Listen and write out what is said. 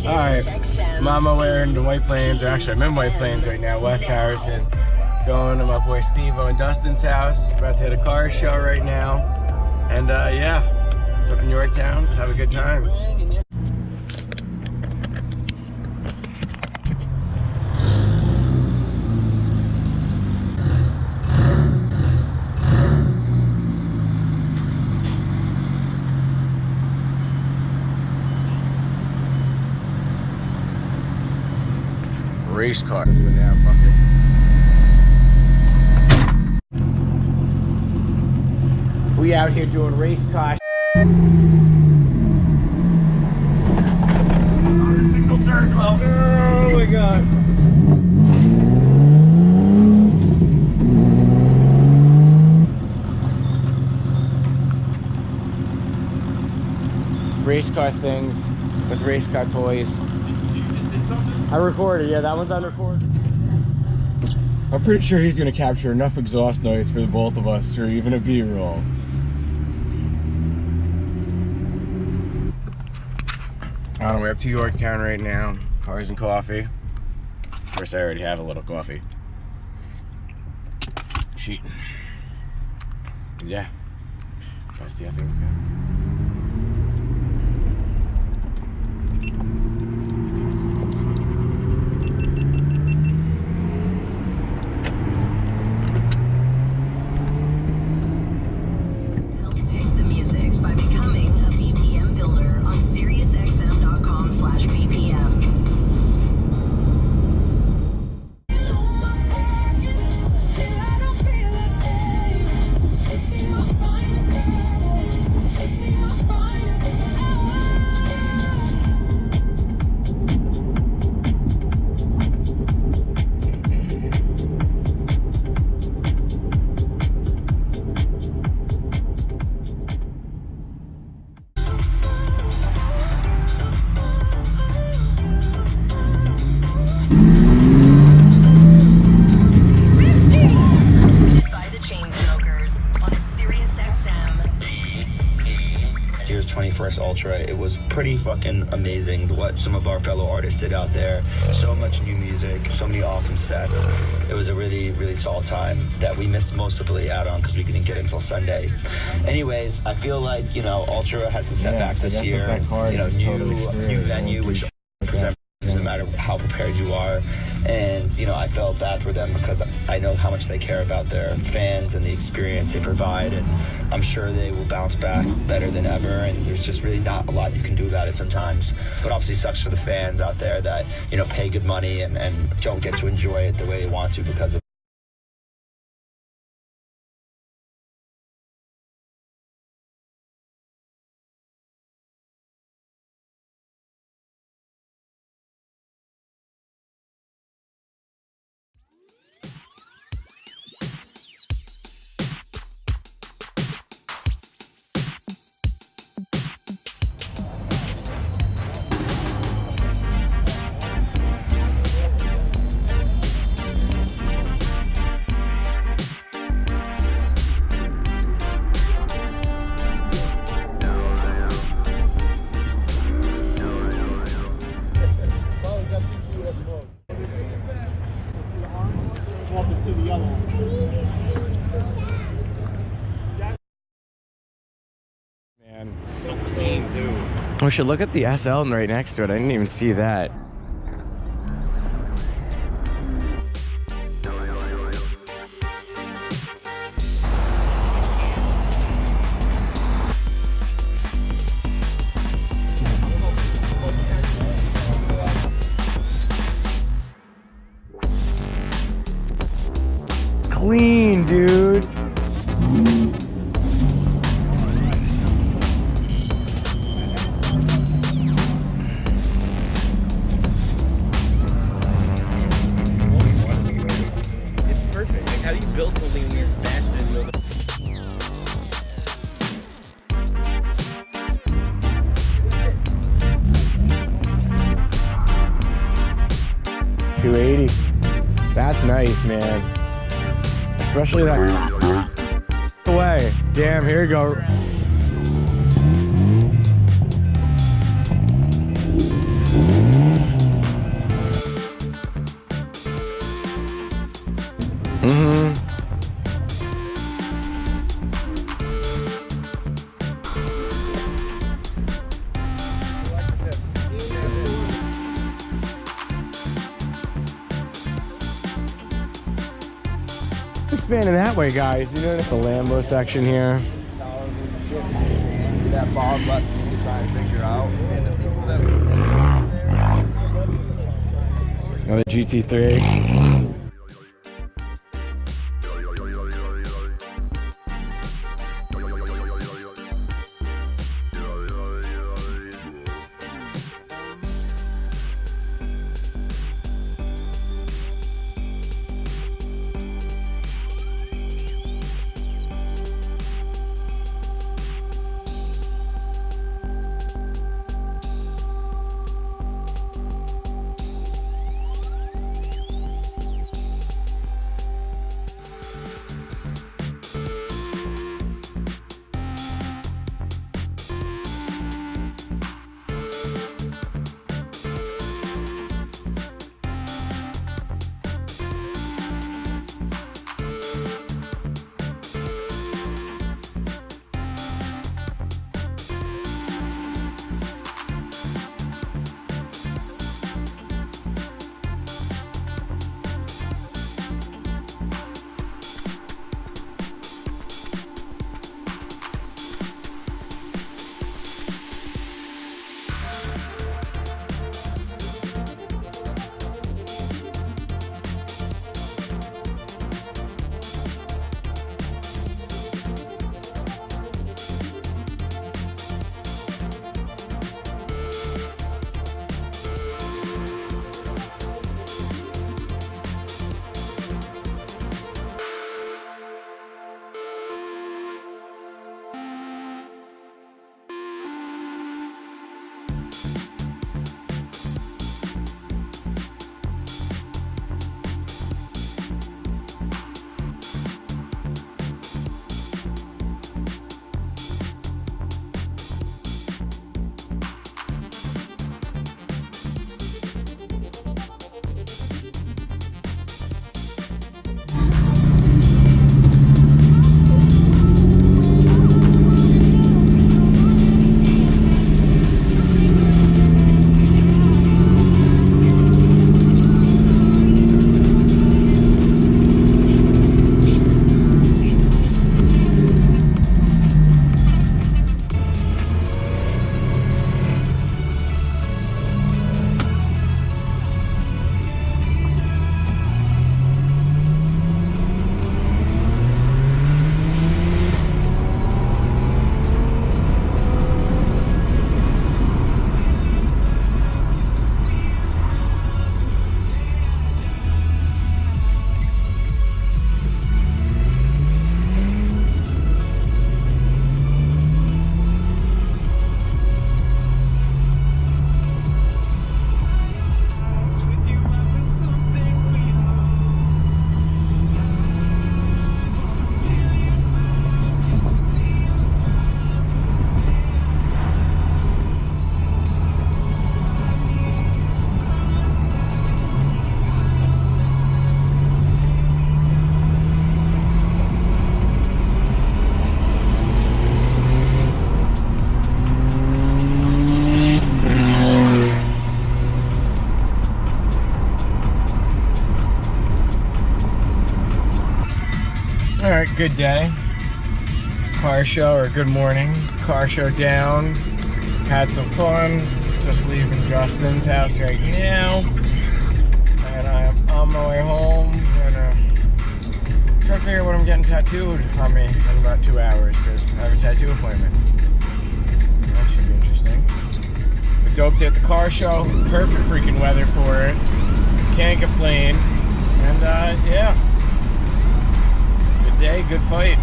Alright, I'm on my way into White Plains, or actually I'm in White Plains right now, West Harrison. Going to my boy Steve-O and Dustin's house. About to hit a car show right now. And yeah, it's up in Yorktown. Have a good time. Race car. Now, fucking. We out here doing race car. Oh, this big old dirt. Oh my gosh. Race car things with race car toys. I recorded, yeah, that one's on record. I'm pretty sure he's gonna capture enough exhaust noise for the both of us, or even a B-roll. On our way up to Yorktown right now. Cars and coffee. Of course, I already have a little coffee. Cheating. Yeah. Try to see how things go. Ultra. It was pretty fucking amazing what some of our fellow artists did out there. So much new music, so many awesome sets. It was a really, really solid time that we missed most of it out on because we didn't get it until Sunday. Anyways, I feel like, you know, Ultra had some setbacks this year. And, you know, new venue, which presents no matter how prepared you are. And, you know, I felt bad for them because I know how much they care about their fans and the experience they provide. And I'm sure they will bounce back better than ever. And there's just really not a lot you can do about it sometimes. But obviously sucks for the fans out there that, you know, pay good money and don't get to enjoy it the way they want to because of Man, so clean too. We should look at the SL right next to it. I didn't even see that. Clean, dude. How do you build something when you're faster than the other? $280. That's nice, man. Especially that away. Damn, here we go. Mm-hmm. Expanding that way, guys. You know, the Lambo section here. That ball button to try and figure out. And the people that Another GT3. Alright, good day. Car show, or good morning. Car show down. Had some fun. Just leaving Justin's house right now. And I'm on my way home. I'm gonna try to figure out what I'm getting tattooed on me in about 2 hours, because I have a tattoo appointment. That should be interesting. We doped at the car show. Perfect freaking weather for it. Can't complain. And yeah. Good day, good fight.